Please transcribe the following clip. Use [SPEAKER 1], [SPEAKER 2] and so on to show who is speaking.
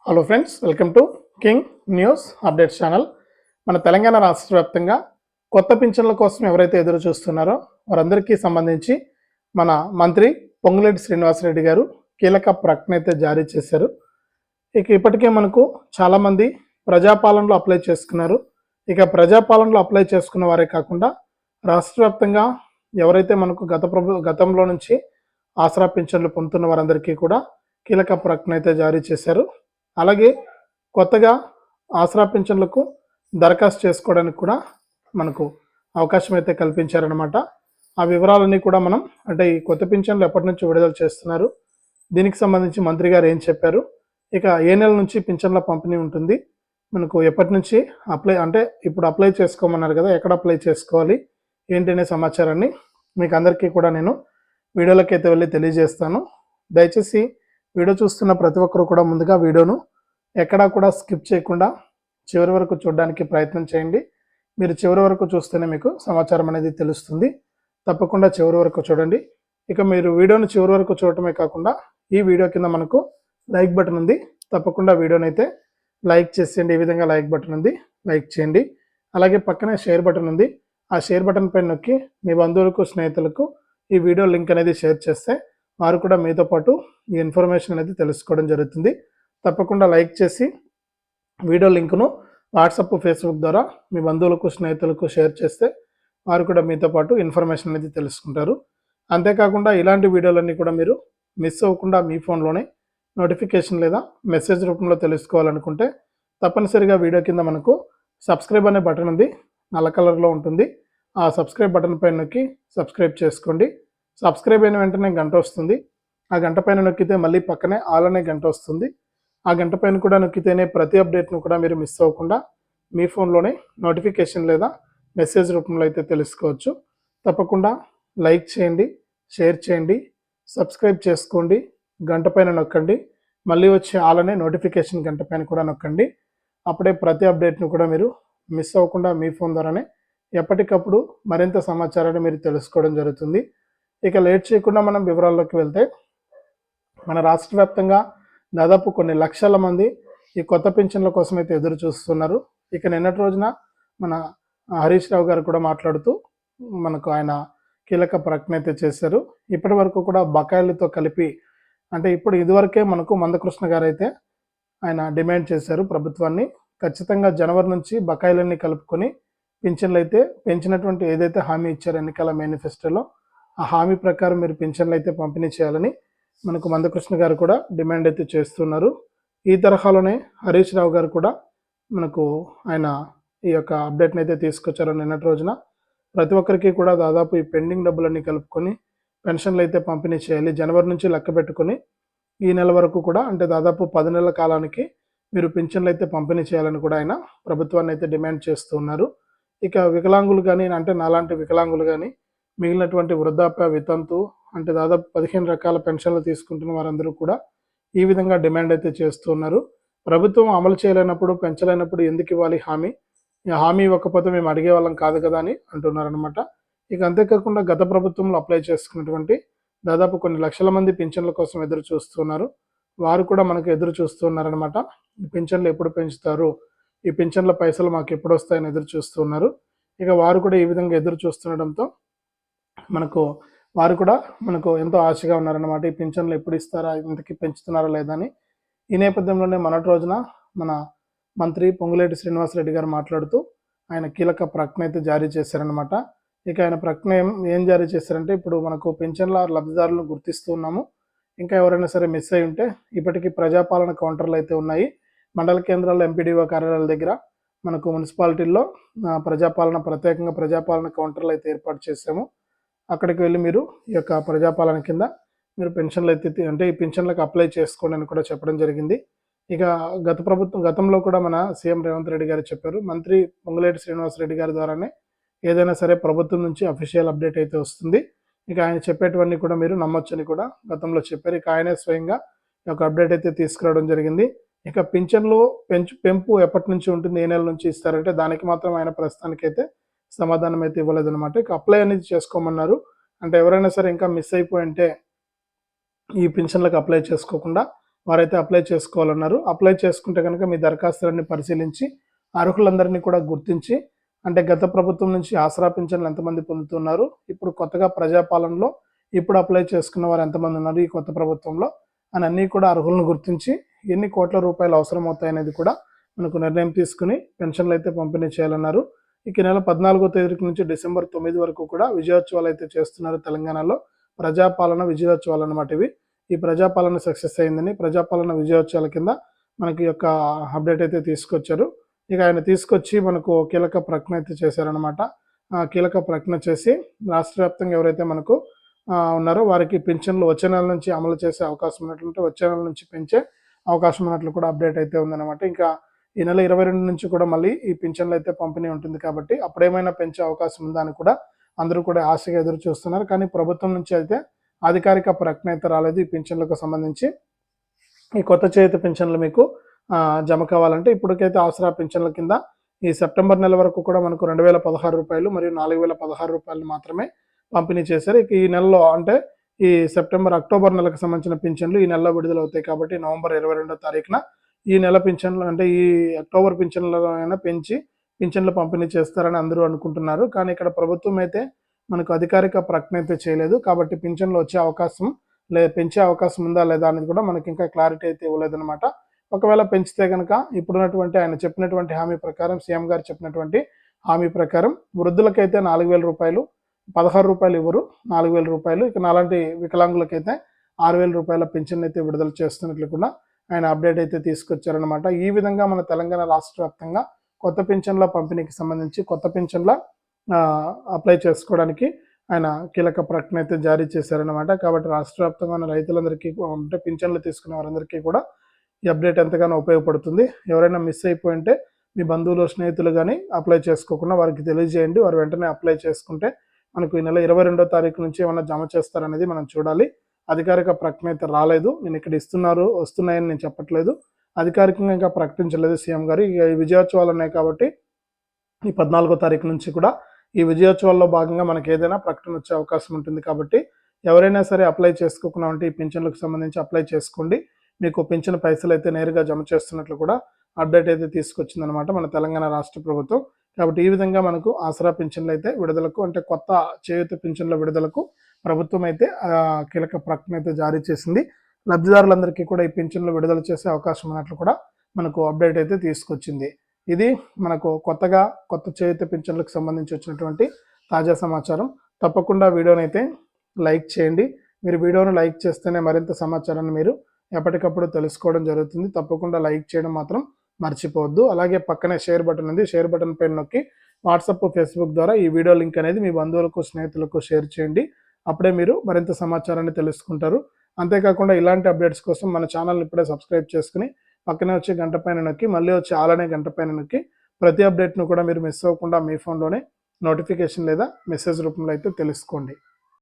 [SPEAKER 1] Hello friends, welcome to king news updates channel. మన తెలంగాణ రాష్ట్ర వ్యాప్తంగా కొత్త పింఛన్ల కోసం ఎవరైతే ఎదురు చూస్తున్నారో వారందరికీ సంబంధించి మన మంత్రి పొంగులేటి శ్రీనివాసరెడ్డి గారు కీలక ప్రకటన అయితే జారీ చేశారు. ఇప్పటికే మనకు చాలామంది ప్రజాపాలనలో అప్లై చేసుకున్నారు. ప్రజాపాలనలో అప్లై చేసుకున్న వారే కాకుండా రాష్ట్ర వ్యాప్తంగా ఎవరైతే మనకు గతంలో నుంచి ఆసరా పింఛన్లు పొందుతున్న వారందరికీ కూడా కీలక ప్రకటన అయితే జారీ చేశారు. అలాగే కొత్తగా ఆసరా పింఛన్లకు దరఖాస్తు చేసుకోవడానికి కూడా మనకు అవకాశం అయితే కల్పించారనమాట. ఆ వివరాలన్నీ కూడా మనం ఈ కొత్త పింఛన్లు ఎప్పటి నుంచి విడుదల చేస్తున్నారు, దీనికి సంబంధించి మంత్రి గారు ఏం చెప్పారు, ఏ నెల నుంచి పింఛన్ల పంపిణీ ఉంటుంది, మనకు ఎప్పటి నుంచి ఇప్పుడు అప్లై చేసుకోమన్నారు కదా, ఎక్కడ అప్లై చేసుకోవాలి ఏంటి అనే సమాచారాన్ని మీకు అందరికీ కూడా నేను వీడియోలోకి అయితే వెళ్ళి తెలియజేస్తాను. దయచేసి వీడియో చూస్తున్న ప్రతి ఒక్కరు కూడా ముందుగా వీడియోను ఎక్కడా కూడా స్కిప్ చేయకుండా చివరి వరకు చూడడానికి ప్రయత్నం చేయండి. మీరు చివరి వరకు చూస్తేనే మీకు సమాచారం అనేది తెలుస్తుంది. తప్పకుండా చివరి వరకు చూడండి. మీరు వీడియోను చివరి వరకు చూడటమే కాకుండా ఈ వీడియో కింద మనకు లైక్ బటన్ ఉంది, తప్పకుండా వీడియోని అయితే లైక్ చేసేయండి. ఈ విధంగా లైక్ బటన్ ఉంది, లైక్ చేయండి. అలాగే పక్కనే షేర్ బటన్ ఉంది, ఆ షేర్ బటన్ పైన నొక్కి మీ బంధువులకు స్నేహితులకు ఈ వీడియో లింక్ అనేది షేర్ చేస్తే వారు కూడా మీతో పాటు ఈ ఇన్ఫర్మేషన్ అనేది తెలుసుకోవడం జరుగుతుంది. తప్పకుండా లైక్ చేసి వీడియో లింక్ను వాట్సాప్, ఫేస్బుక్ ద్వారా మీ బంధువులకు స్నేహితులకు షేర్ చేస్తే వారు కూడా మీతో పాటు ఇన్ఫర్మేషన్ అనేది తెలుసుకుంటారు. అంతేకాకుండా ఇలాంటి వీడియోలన్నీ కూడా మీరు మిస్ అవ్వకుండా మీ ఫోన్లోనే నోటిఫికేషన్ లేదా మెసేజ్ రూపంలో తెలుసుకోవాలనుకుంటే తప్పనిసరిగా వీడియో కింద మనకు సబ్స్క్రైబ్ అనే బటన్ ఉంది, నల్ల కలర్లో ఉంటుంది. ఆ సబ్స్క్రైబ్ బటన్ పైన నొక్కి సబ్స్క్రైబ్ చేసుకోండి. సబ్స్క్రైబ్ అయిన వెంటనే గంట వస్తుంది, ఆ గంట పైన నొక్కితే మళ్ళీ పక్కనే ఆల్ అనే గంట వస్తుంది. ఆ గంట పైన కూడా నొక్కితేనే ప్రతి అప్డేట్ను కూడా మీరు మిస్ అవ్వకుండా మీ ఫోన్లోనే నోటిఫికేషన్ లేదా మెసేజ్ రూపంలో అయితే తెలుసుకోవచ్చు. తప్పకుండా లైక్ చేయండి, షేర్ చేయండి, సబ్స్క్రైబ్ చేసుకోండి, గంట పైన నొక్కండి, మళ్ళీ వచ్చే ఆల్ అనే నోటిఫికేషన్ గంట పైన కూడా నొక్కండి. అప్పుడే ప్రతి అప్డేట్ను కూడా మీరు మిస్ అవ్వకుండా మీ ఫోన్ ద్వారానే ఎప్పటికప్పుడు మరింత సమాచారాన్ని మీరు తెలుసుకోవడం జరుగుతుంది. లేట్ చేయకుండా మనం వివరాల్లోకి వెళ్తే మన రాష్ట్ర వ్యాప్తంగా దాదాపు కొన్ని లక్షల మంది ఈ కొత్త పింఛన్ల కోసం అయితే ఎదురు చూస్తున్నారు. నిన్నటి రోజున మన హరీష్ రావు గారు కూడా మాట్లాడుతూ మనకు ఆయన కీలక ప్రకటన అయితే చేశారు. ఇప్పటి వరకు కూడా బకాయిలతో కలిపి ఇదివరకే మనకు మందకృష్ణ గారు అయితే ఆయన డిమాండ్ చేశారు ప్రభుత్వాన్ని, ఖచ్చితంగా జనవరి నుంచి బకాయిలన్నీ కలుపుకొని పింఛన్లు అయితే పెంచినటువంటి ఏదైతే హామీ ఇచ్చారో ఎన్నికల మేనిఫెస్టోలో ఆ హామీ ప్రకారం మీరు పింఛన్లు అయితే పంపిణీ చేయాలని మనకు మందకృష్ణ గారు కూడా డిమాండ్ అయితే చేస్తున్నారు. ఈ తరహాలోనే హరీష్ రావు గారు కూడా మనకు ఆయన ఈ యొక్క అప్డేట్ని అయితే తీసుకొచ్చారు. నిన్నటి రోజున ప్రతి ఒక్కరికి కూడా దాదాపు ఈ పెండింగ్ డబ్బులన్నీ కలుపుకొని పెన్షన్లు అయితే పంపిణీ చేయాలి. జనవరి నుంచి లెక్క పెట్టుకొని ఈ నెల వరకు కూడా దాదాపు 10 నెలల కాలానికి మీరు పింఛన్లు అయితే పంపిణీ చేయాలని కూడా ఆయన ప్రభుత్వాన్ని అయితే డిమాండ్ చేస్తున్నారు. వికలాంగులు కానీ నాలాంటి వికలాంగులు కానీ మిగిలినటువంటి వృద్ధాప్య, వితంతు దాదాపు 15 రకాల పెన్షన్లు తీసుకుంటున్న వారందరూ కూడా ఈ విధంగా డిమాండ్ అయితే చేస్తున్నారు. ప్రభుత్వం అమలు చేయలేనప్పుడు, పెంచలేనప్పుడు ఎందుకు ఇవ్వాలి హామీ? హామీ ఇవ్వకపోతే మేము అడిగే వాళ్ళం కాదు కదా అని అంటున్నారనమాట. అంతేకాకుండా గత ప్రభుత్వంలో అప్లై చేసుకున్నటువంటి దాదాపు కొన్ని లక్షల మంది పింఛన్ల కోసం ఎదురు చూస్తున్నారు. వారు కూడా మనకు ఎదురు చూస్తున్నారనమాట. పింఛన్లు ఎప్పుడు పెంచుతారు, ఈ పింఛన్ల పైసలు మాకు ఎప్పుడు వస్తాయని ఎదురు చూస్తున్నారు. వారు కూడా ఈ విధంగా ఎదురు చూస్తుండడంతో వారు కూడా మనకు ఎంతో ఆశగా ఉన్నారన్నమాట. ఈ పింఛన్లు ఎప్పుడు ఇస్తారా, ఇంతకీ పెంచుతున్నారా లేదా అని. ఈ నేపథ్యంలోనే మొన్నటి రోజున మన మంత్రి పొంగులేటి శ్రీనివాసరెడ్డి గారు మాట్లాడుతూ ఆయన కీలక ప్రకటన అయితే జారీ చేశారనమాట. ఆయన ప్రకటన ఏం జారీ చేశారంటే, ఇప్పుడు మనకు పింఛన్ల లబ్ధిదారులను గుర్తిస్తూ ఉన్నాము. ఇంకా ఎవరైనా సరే మిస్ అయి ఉంటే ఇప్పటికీ ప్రజాపాలన కౌంటర్లు అయితే ఉన్నాయి. మండల కేంద్రాల్లో ఎంపీడీఓ కార్యాలయాల దగ్గర మనకు మున్సిపాలిటీల్లో ప్రత్యేకంగా ప్రజాపాలన కౌంటర్లు అయితే ఏర్పాటు చేశాము. అక్కడికి వెళ్ళి మీరు ఈ యొక్క ప్రజాపాలన కింద మీరు పెన్షన్లు అయితే ఈ పెన్షన్లకు అప్లై చేసుకోండి అని కూడా చెప్పడం జరిగింది. గతంలో కూడా మన సీఎం రేవంత్ రెడ్డి గారు చెప్పారు, మంత్రి పొంగులేటి శ్రీనివాసరెడ్డి గారి ద్వారానే ఏదైనా సరే ప్రభుత్వం నుంచి అఫీషియల్ అప్డేట్ అయితే వస్తుంది. ఆయన చెప్పేటివన్నీ కూడా మీరు నమ్మొచ్చని కూడా గతంలో చెప్పారు. ఆయనే స్వయంగా ఈ యొక్క అప్డేట్ అయితే తీసుకురావడం జరిగింది. పింఛన్లు పెంపు ఎప్పటి నుంచి ఉంటుంది, ఏ నెల నుంచి ఇస్తారంటే దానికి మాత్రం ఆయన ప్రస్తుతానికైతే సమాధానం అయితే ఇవ్వలేదన్నమాట. అప్లై అనేది చేసుకోమన్నారు. ఎవరైనా సరే ఇంకా మిస్ అయిపోయి ఉంటే ఈ పెన్షన్లకు అప్లై చేసుకోకుండా వారైతే అప్లై చేసుకోవాలన్నారు. అప్లై చేసుకుంటే కనుక మీ దరఖాస్తులన్నీ పరిశీలించి అర్హులందరినీ కూడా గుర్తించి, అంటే గత ప్రభుత్వం నుంచి ఆసరా పింఛన్లు ఎంతమంది పొందుతున్నారు, ఇప్పుడు కొత్తగా ప్రజాపాలనలో ఇప్పుడు అప్లై చేసుకున్న వారు ఎంతమంది ఉన్నారు ఈ కొత్త ప్రభుత్వంలో అని అన్నీ కూడా అర్హులను గుర్తించి ఎన్ని కోట్ల రూపాయలు అవసరం అవుతాయనేది కూడా మనకు నిర్ణయం తీసుకుని పెన్షన్లు అయితే పంపిణీ చేయాలన్నారు. ఇక నెల 14వ తేదీ నుంచి డిసెంబర్ 9 వరకు కూడా విజయోత్సవాలు అయితే చేస్తున్నారు తెలంగాణలో. ప్రజాపాలన విజయోత్సవాలు అన్నమాట ఇవి. ఈ ప్రజాపాలన సక్సెస్ అయిందని ప్రజాపాలన విజయోత్సవాల కింద మనకి యొక్క అప్డేట్ అయితే తీసుకొచ్చారు. ఇక ఆయన తీసుకొచ్చి మనకు కీలక ప్రకటన అయితే చేశారనమాట. కీలక ప్రకటన చేసి రాష్ట్ర వ్యాప్తంగా ఎవరైతే మనకు ఉన్నారో వారికి పింఛన్లు వచ్చే నెల నుంచి అమలు చేసే అవకాశం ఉన్నట్లుంటే వచ్చే నెల నుంచి పెంచే అవకాశం ఉన్నట్లు కూడా అప్డేట్ అయితే ఉందన్నమాట. ఇంకా ఈ నెల 22 నుంచి కూడా మళ్ళీ ఈ పింఛన్లు అయితే పంపిణీ ఉంటుంది కాబట్టి అప్పుడేమైనా పెంచే అవకాశం ఉందా అని కూడా అందరూ కూడా ఆశగా ఎదురు చూస్తున్నారు. కానీ ప్రభుత్వం నుంచి అయితే అధికారిక ప్రకటన అయితే రాలేదు ఈ పింఛన్లకు సంబంధించి. ఈ కొత్త చేతి పింఛన్లు మీకు జమ కావాలంటే ఇప్పటికైతే ఆసరా పింఛన్ల కింద ఈ సెప్టెంబర్ నెల వరకు కూడా మనకు 2016 రూపాయలు మరియు 4016 రూపాయలు మాత్రమే పంపిణీ చేశారు. ఇక ఈ నెలలో అంటే ఈ అక్టోబర్ నెలకు సంబంధించిన పింఛన్లు ఈ నెలలో విడుదలవుతాయి కాబట్టి నవంబర్ 22వ తారీఖున ఈ నెల పింఛన్లు అంటే ఈ అక్టోబర్ పింఛన్లైనా పెంచి పింఛన్లు పంపిణీ చేస్తారని అందరూ అనుకుంటున్నారు. కానీ ఇక్కడ ప్రభుత్వం అయితే మనకు అధికారిక ప్రకటన అయితే చేయలేదు కాబట్టి పింఛన్లు వచ్చే అవకాశం పెంచే అవకాశం ఉందా లేదా అనేది కూడా మనకి ఇంకా క్లారిటీ అయితే ఇవ్వలేదన్నమాట. ఒకవేళ పెంచితే కనుక ఇప్పుడున్నటువంటి ఆయన చెప్పినటువంటి హామీ ప్రకారం, సీఎం గారు చెప్పినటువంటి హామీ ప్రకారం వృద్ధులకైతే 4000 రూపాయలు, 16 రూపాయలు ఇవ్వరు, 4000 రూపాయలు. ఇక నాలాంటి వికలాంగులకైతే 6000 రూపాయల పింఛన్ అయితే విడుదల చేస్తున్నట్లు కూడా ఆయన అప్డేట్ అయితే తీసుకొచ్చారనమాట. ఈ విధంగా మన తెలంగాణ రాష్ట్ర వ్యాప్తంగా కొత్త పింఛన్ల పంపిణీకి సంబంధించి కొత్త పింఛన్ల అప్లై చేసుకోవడానికి ఆయన కీలక ప్రకటన అయితే జారీ చేశారనమాట. కాబట్టి రాష్ట్ర వ్యాప్తంగా ఉన్న రైతులందరికీ అంటే పింఛన్లు తీసుకునే వారందరికీ కూడా ఈ అప్డేట్ ఎంతగానో ఉపయోగపడుతుంది. ఎవరైనా మిస్ అయిపోయింటే మీ బంధువులు, స్నేహితులు కానీ అప్లై చేసుకోకుండా వారికి తెలియజేయండి. వారు వెంటనే అప్లై చేసుకుంటే మనకు ఈ నెల 22వ తారీఖు నుంచి ఏమైనా జమ చేస్తారనేది మనం చూడాలి. అధికారిక ప్రకటన అయితే రాలేదు. నేను ఇక్కడ వస్తున్నాయని నేను చెప్పట్లేదు. అధికారికంగా ఇంకా ప్రకటించలేదు సీఎం గారు. ఇక ఈ విజయోత్సవాలు ఉన్నాయి కాబట్టి ఈ 14వ తారీఖు నుంచి కూడా ఈ విజయోత్సవాల్లో భాగంగా మనకి ఏదైనా ప్రకటన వచ్చే అవకాశం ఉంటుంది కాబట్టి ఎవరైనా సరే అప్లై చేసుకోకుండా ఉంటే ఈ పింఛన్లకు సంబంధించి అప్లై చేసుకోండి. మీకు పింఛన్ పైసలు అయితే నేరుగా జమ చేస్తున్నట్లు కూడా అప్డేట్ అయితే తీసుకొచ్చిందనమాట మన తెలంగాణ రాష్ట్ర ప్రభుత్వం. కాబట్టి ఈ విధంగా మనకు ఆసరా పింఛన్లు అయితే విడుదలకు అంటే కొత్త చేయూత పింఛన్ల విడుదలకు ప్రభుత్వం అయితే కీలక ప్రకటన అయితే జారీ చేసింది. లబ్ధిదారులందరికీ కూడా ఈ పింఛన్లు విడుదల చేసే అవకాశం ఉన్నట్లు కూడా మనకు అప్డేట్ అయితే తీసుకొచ్చింది. ఇది మనకు కొత్త చేయూత పింఛన్లకు సంబంధించి వచ్చినటువంటి తాజా సమాచారం. తప్పకుండా వీడియోని అయితే లైక్ చేయండి. మీరు వీడియోను లైక్ చేస్తేనే మరింత సమాచారాన్ని మీరు ఎప్పటికప్పుడు తెలుసుకోవడం జరుగుతుంది. తప్పకుండా లైక్ చేయడం మాత్రం మర్చిపోవద్దు. అలాగే పక్కనే షేర్ బటన్ ఉంది. షేర్ బటన్ పైన నొక్కి వాట్సాప్, ఫేస్బుక్ ద్వారా ఈ వీడియో లింక్ అనేది మీ బంధువులకు, స్నేహితులకు షేర్ చేయండి. అప్పుడే మీరు మరింత సమాచారాన్ని తెలుసుకుంటారు. అంతేకాకుండా ఇలాంటి అప్డేట్స్ కోసం మన ఛానల్ని ఇప్పుడే సబ్స్క్రైబ్ చేసుకుని పక్కనే వచ్చే గంట పైన నొక్కి మళ్ళీ వచ్చి ఆలనే గంట పైన నొక్కి ప్రతి అప్డేట్ను కూడా మీరు మిస్ అవ్వకుండా మీ ఫోన్లోనే నోటిఫికేషన్ లేదా మెసేజ్ రూపంలో అయితే తెలుసుకోండి.